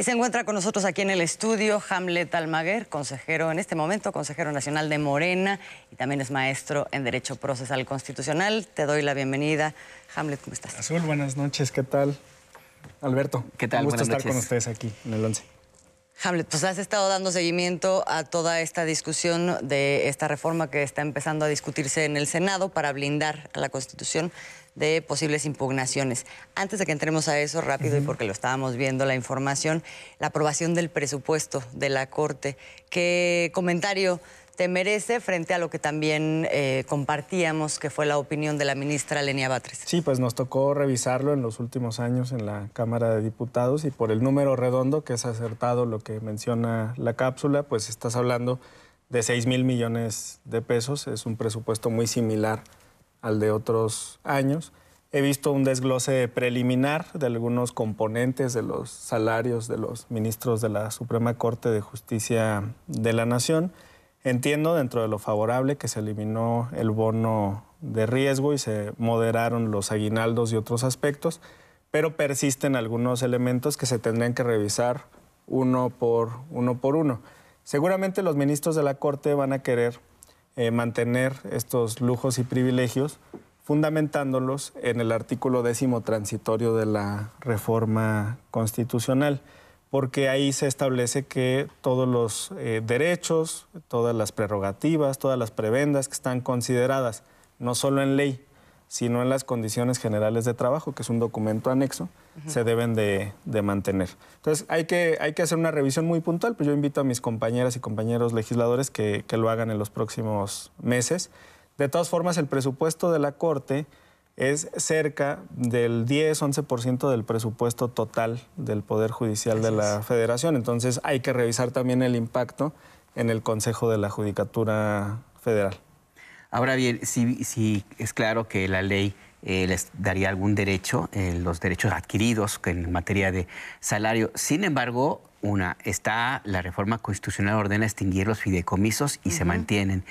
Y se encuentra con nosotros aquí en el estudio Hamlet Almaguer, consejero en este momento, consejero nacional de Morena y también es maestro en Derecho Procesal Constitucional. Te doy la bienvenida. Hamlet, ¿cómo estás? Azul, buenas noches. ¿Qué tal? Alberto, ¿qué tal? Un gusto buenas estar noches. con ustedes aquí en el 11. Hamlet, pues has estado dando seguimiento a toda esta discusión de esta reforma que está empezando a discutirse en el Senado para blindar a la Constitución de posibles impugnaciones. Antes de que entremos a eso rápido, y porque lo estábamos viendo la información, la aprobación del presupuesto de la Corte. ¿Qué comentario te merece frente a lo que también compartíamos, que fue la opinión de la ministra Lenia Batres? Sí, pues nos tocó revisarlo en los últimos años en la Cámara de Diputados y por el número redondo, que es acertado lo que menciona la cápsula, pues estás hablando de 6,000 millones de pesos. Es un presupuesto muy similar al de otros años. He visto un desglose preliminar de algunos componentes de los salarios de los ministros de la Suprema Corte de Justicia de la Nación. Entiendo, dentro de lo favorable, que se eliminó el bono de riesgo y se moderaron los aguinaldos y otros aspectos, pero persisten algunos elementos que se tendrían que revisar uno por uno. Seguramente los ministros de la Corte van a querer mantener estos lujos y privilegios, fundamentándolos en el artículo 10º transitorio de la reforma constitucional, porque ahí se establece que todos los derechos, todas las prerrogativas, todas las prebendas que están consideradas no solo en ley, sino en las condiciones generales de trabajo, que es un documento anexo, se deben de mantener. Entonces, hay que hacer una revisión muy puntual, pues yo invito a mis compañeras y compañeros legisladores que lo hagan en los próximos meses. De todas formas, el presupuesto de la Corte es cerca del 10-11% del presupuesto total del Poder Judicial de la Federación. Entonces, hay que revisar también el impacto en el Consejo de la Judicatura Federal. Ahora bien, sí es claro que la ley les daría algún derecho, los derechos adquiridos en materia de salario. Sin embargo, está la reforma constitucional ordena extinguir los fideicomisos y se mantienen.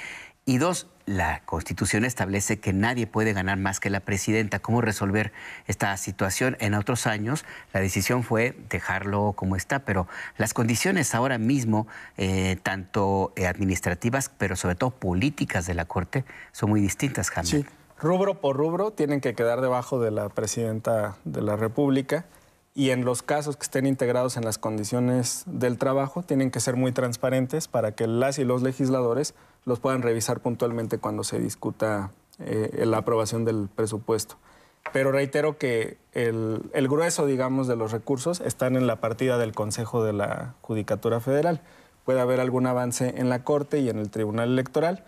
Y dos, la Constitución establece que nadie puede ganar más que la presidenta. ¿Cómo resolver esta situación? En otros años la decisión fue dejarlo como está, pero las condiciones ahora mismo, tanto administrativas, pero sobre todo políticas de la Corte, son muy distintas, Hamlet. Sí, rubro por rubro tienen que quedar debajo de la presidenta de la República y en los casos que estén integrados en las condiciones del trabajo tienen que ser muy transparentes para que las y los legisladores los puedan revisar puntualmente cuando se discuta la aprobación del presupuesto. Pero reitero que el grueso, digamos, de los recursos están en la partida del Consejo de la Judicatura Federal. Puede haber algún avance en la Corte y en el Tribunal Electoral.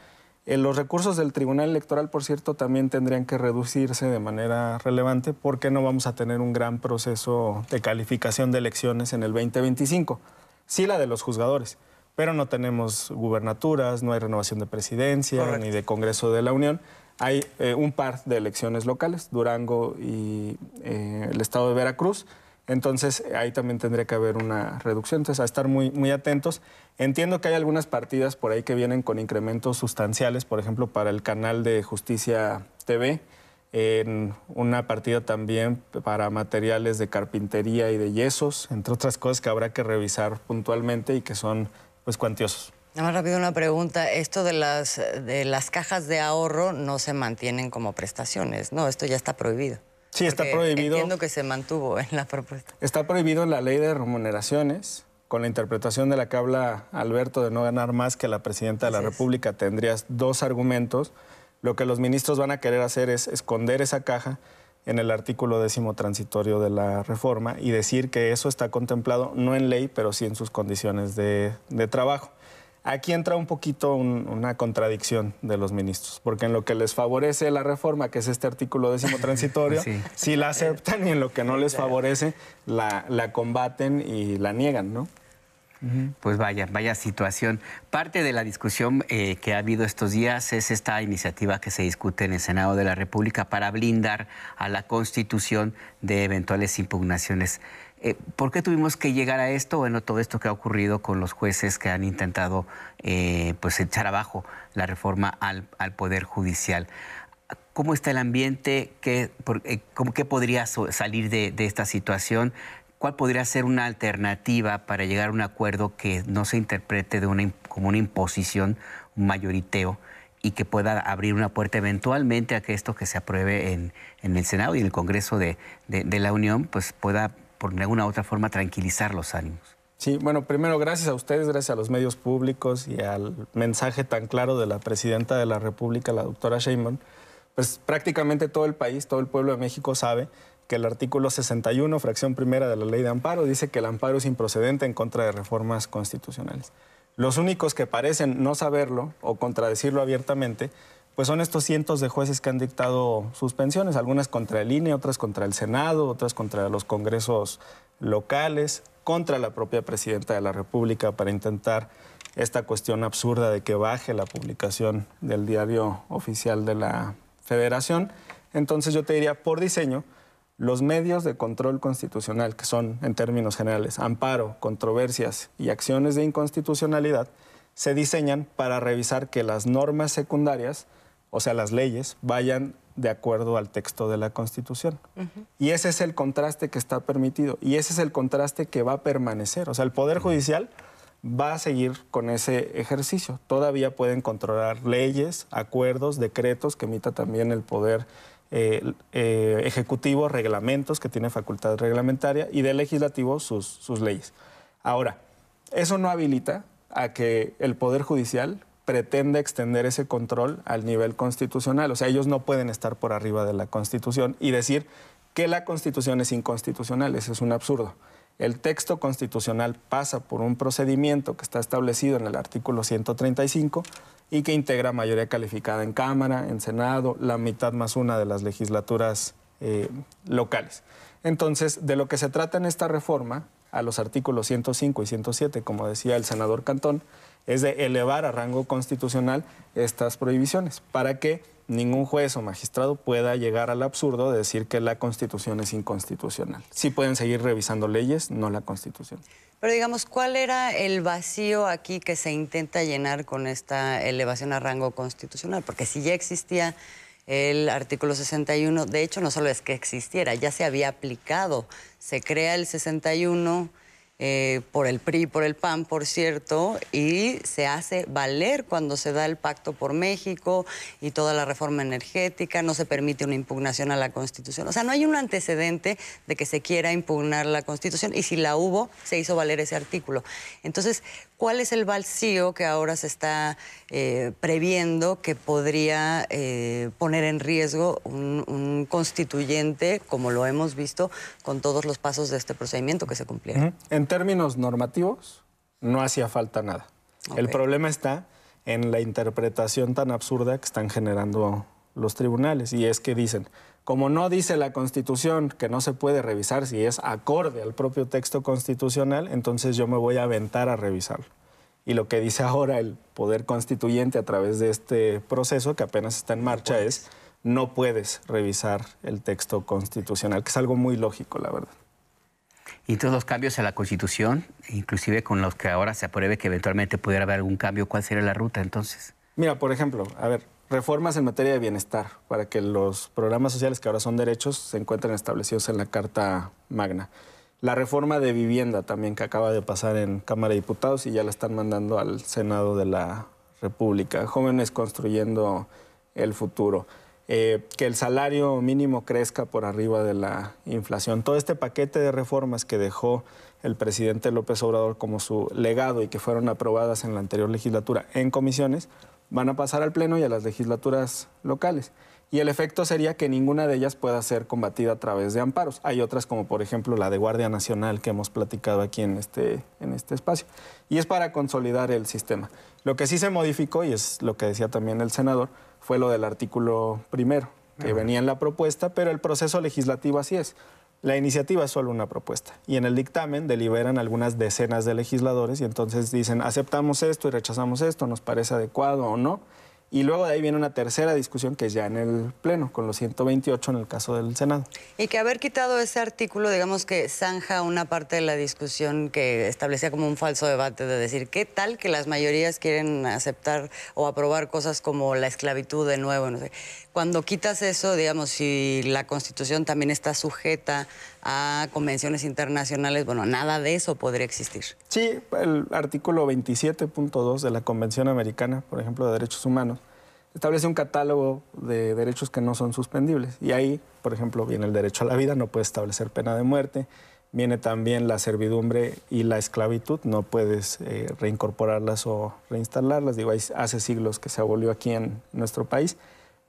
Los recursos del Tribunal Electoral, por cierto, también tendrían que reducirse de manera relevante porque no vamos a tener un gran proceso de calificación de elecciones en el 2025. Sí, la de los juzgadores, pero no tenemos gubernaturas, no hay renovación de presidencia. Correcto. Ni de Congreso de la Unión. Hay un par de elecciones locales, Durango y el estado de Veracruz. Entonces, ahí también tendría que haber una reducción. Entonces, a estar muy atentos. Entiendo que hay algunas partidas por ahí que vienen con incrementos sustanciales, por ejemplo, para el canal de Justicia TV, en una partida también para materiales de carpintería y de yesos, entre otras cosas que habrá que revisar puntualmente y que son pues cuantiosos. Nada más rápido una pregunta. Esto de las cajas de ahorro no se mantienen como prestaciones, ¿no? Esto ya está prohibido. Sí, está prohibido. Entiendo que se mantuvo en la propuesta. Está prohibido en la ley de remuneraciones, con la interpretación de la que habla Alberto de no ganar más que la presidenta de la República. Tendrías dos argumentos. Lo que los ministros van a querer hacer es esconder esa caja en el artículo 10º transitorio de la reforma y decir que eso está contemplado no en ley, pero sí en sus condiciones de trabajo. Aquí entra un poquito una contradicción de los ministros, porque en lo que les favorece la reforma, que es este artículo 10º transitorio, sí la aceptan y en lo que no les favorece la combaten y la niegan, ¿no? Pues vaya situación. Parte de la discusión que ha habido estos días es esta iniciativa que se discute en el Senado de la República para blindar a la Constitución de eventuales impugnaciones. ¿Por qué tuvimos que llegar a esto? Bueno, todo esto que ha ocurrido con los jueces que han intentado pues echar abajo la reforma al Poder Judicial. ¿Cómo está el ambiente? ¿Qué podría salir de esta situación? ¿cuál podría ser una alternativa para llegar a un acuerdo que no se interprete como una imposición, un mayoriteo, y que pueda abrir una puerta eventualmente a que esto que se apruebe en el Senado y en el Congreso de la Unión, pues pueda, por alguna u otra forma, tranquilizar los ánimos? Sí, bueno, primero, gracias a ustedes, gracias a los medios públicos y al mensaje tan claro de la presidenta de la República, la doctora Sheinbaum, pues prácticamente todo el país, todo el pueblo de México sabe que el artículo 61, fracción primera de la Ley de Amparo, dice que el amparo es improcedente en contra de reformas constitucionales. Los únicos que parecen no saberlo o contradecirlo abiertamente, pues son estos cientos de jueces que han dictado suspensiones, algunas contra el INE, otras contra el Senado, otras contra los congresos locales, contra la propia presidenta de la República para intentar esta cuestión absurda de que baje la publicación del diario oficial de la Federación. Entonces yo te diría, por diseño, los medios de control constitucional, que son, en términos generales, amparo, controversias y acciones de inconstitucionalidad, se diseñan para revisar que las normas secundarias, o sea, las leyes, vayan de acuerdo al texto de la Constitución. Y ese es el contraste que está permitido y ese es el contraste que va a permanecer. O sea, el Poder Judicial va a seguir con ese ejercicio. Todavía pueden controlar leyes, acuerdos, decretos que emita también el Poder Ejecutivo, reglamentos que tiene facultad reglamentaria y del Legislativo sus leyes. Ahora, eso no habilita a que el Poder Judicial pretende extender ese control al nivel constitucional. O sea, ellos no pueden estar por arriba de la Constitución y decir que la Constitución es inconstitucional. Eso es un absurdo. El texto constitucional pasa por un procedimiento que está establecido en el artículo 135 y que integra mayoría calificada en Cámara, en Senado, la mitad más una de las legislaturas locales. Entonces, de lo que se trata en esta reforma, a los artículos 105 y 107, como decía el senador Cantón, es de elevar a rango constitucional estas prohibiciones para que ningún juez o magistrado pueda llegar al absurdo de decir que la Constitución es inconstitucional. Sí pueden seguir revisando leyes, no la Constitución. Pero digamos, ¿cuál era el vacío aquí que se intenta llenar con esta elevación a rango constitucional? Porque si ya existía el artículo 61, de hecho no solo es que existiera, ya se había aplicado. Se crea el 61 por el PRI, por el PAN, por cierto, y se hace valer cuando se da el Pacto por México y toda la reforma energética, no se permite una impugnación a la Constitución. O sea, no hay un antecedente de que se quiera impugnar la Constitución y si la hubo, se hizo valer ese artículo. Entonces, ¿cuál es el vacío que ahora se está previendo que podría poner en riesgo un constituyente, como lo hemos visto con todos los pasos de este procedimiento que se cumplieron? En términos normativos, no hacía falta nada. Okay. El problema está en la interpretación tan absurda que están generando los tribunales, y es que dicen, como no dice la Constitución que no se puede revisar si es acorde al propio texto constitucional, entonces yo me voy a aventar a revisarlo. Y lo que dice ahora el Poder Constituyente a través de este proceso, que apenas está en marcha, es no puedes revisar el texto constitucional, que es algo muy lógico, la verdad. Y todos los cambios a la Constitución, inclusive con los que ahora se apruebe que eventualmente pudiera haber algún cambio, ¿cuál sería la ruta entonces? Mira, por ejemplo, a ver, reformas en materia de bienestar, para que los programas sociales que ahora son derechos se encuentren establecidos en la Carta Magna. La reforma de vivienda también que acaba de pasar en Cámara de Diputados y ya la están mandando al Senado de la República. Jóvenes construyendo el futuro. Que el salario mínimo crezca por arriba de la inflación. Todo este paquete de reformas que dejó el presidente López Obrador como su legado y que fueron aprobadas en la anterior legislatura en comisiones, van a pasar al Pleno y a las legislaturas locales. Y el efecto sería que ninguna de ellas pueda ser combatida a través de amparos. Hay otras como por ejemplo la de Guardia Nacional que hemos platicado aquí en este espacio. Y es para consolidar el sistema. Lo que sí se modificó, y es lo que decía también el senador, fue lo del artículo primero, que venía en la propuesta, pero el proceso legislativo así es. La iniciativa es solo una propuesta y en el dictamen deliberan algunas decenas de legisladores y entonces dicen aceptamos esto y rechazamos esto, nos parece adecuado o no. Y luego de ahí viene una tercera discusión que es ya en el Pleno, con los 128 en el caso del Senado. Y que haber quitado ese artículo, digamos que zanja una parte de la discusión que establecía como un falso debate de decir, ¿qué tal que las mayorías quieren aceptar o aprobar cosas como la esclavitud de nuevo? No sé. Cuando quitas eso, digamos, si la Constitución también está sujeta a convenciones internacionales, bueno, nada de eso podría existir. Sí, el artículo 27.2 de la Convención Americana, por ejemplo, de Derechos Humanos, establece un catálogo de derechos que no son suspendibles. Y ahí, por ejemplo, viene el derecho a la vida, no puede establecer pena de muerte. Viene también la servidumbre y la esclavitud, no puedes reincorporarlas o reinstalarlas. Digo, hace siglos que se abolió aquí en nuestro país,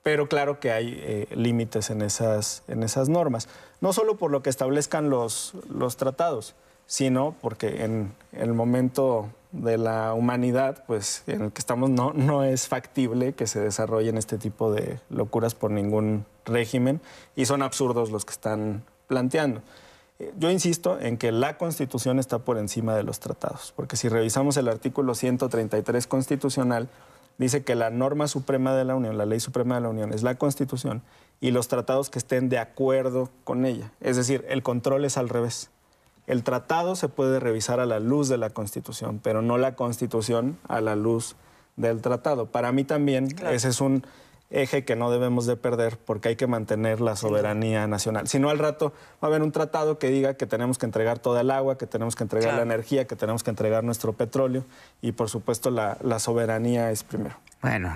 pero claro que hay límites en esas normas. No solo por lo que establezcan los tratados, sino porque en el momento de la humanidad, pues en el que estamos, no es factible que se desarrollen este tipo de locuras por ningún régimen y son absurdos los que están planteando. Yo insisto en que la Constitución está por encima de los tratados, porque si revisamos el artículo 133 constitucional, dice que la norma suprema de la Unión, la ley suprema de la Unión, es la Constitución y los tratados que estén de acuerdo con ella. Es decir, el control es al revés. El tratado se puede revisar a la luz de la Constitución, pero no la Constitución a la luz del tratado. Para mí también ese es un eje que no debemos de perder porque hay que mantener la soberanía nacional. Si no, al rato va a haber un tratado que diga que tenemos que entregar toda el agua, que tenemos que entregar la energía, que tenemos que entregar nuestro petróleo y, por supuesto, la soberanía es primero. Bueno,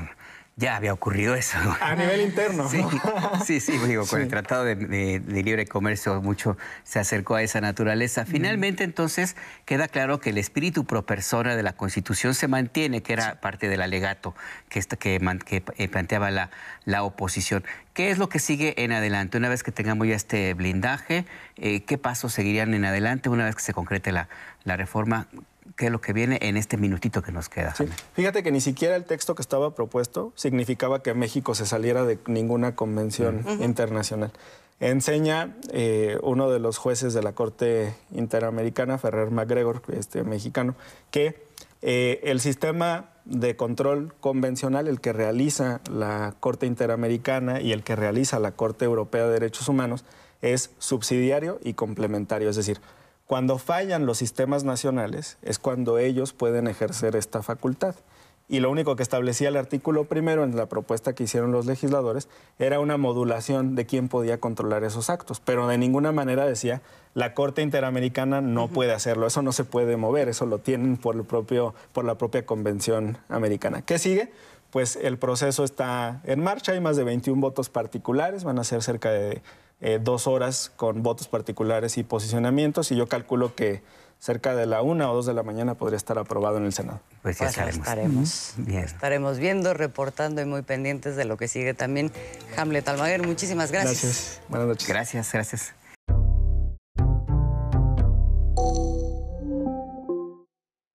ya había ocurrido eso. A nivel interno. Sí, digo, con el Tratado de Libre Comercio mucho se acercó a esa naturaleza. Finalmente, entonces, queda claro que el espíritu pro persona de la Constitución se mantiene, que era parte del alegato que planteaba la oposición. ¿Qué es lo que sigue en adelante? Una vez que tengamos ya este blindaje, ¿qué pasos seguirían en adelante una vez que se concrete la reforma? ¿Qué es lo que viene en este minutito que nos queda? Sí. Fíjate que ni siquiera el texto que estaba propuesto significaba que México se saliera de ninguna convención internacional. Enseña uno de los jueces de la Corte Interamericana, Ferrer McGregor, mexicano, que el sistema de control convencional, el que realiza la Corte Interamericana y el que realiza la Corte Europea de Derechos Humanos, es subsidiario y complementario, es decir, cuando fallan los sistemas nacionales es cuando ellos pueden ejercer esta facultad. Y lo único que establecía el artículo primero en la propuesta que hicieron los legisladores era una modulación de quién podía controlar esos actos, pero de ninguna manera decía la Corte Interamericana no puede hacerlo, eso no se puede mover, eso lo tienen por la propia Convención Americana. ¿Qué sigue? Pues el proceso está en marcha, hay más de 21 votos particulares, van a ser cerca de 2 horas con votos particulares y posicionamientos, y yo calculo que cerca de la 1 o 2 de la mañana podría estar aprobado en el Senado. Pues ya estaremos viendo, reportando y muy pendientes de lo que sigue también. Hamlet Almaguer, muchísimas gracias. Gracias. Buenas noches. Gracias.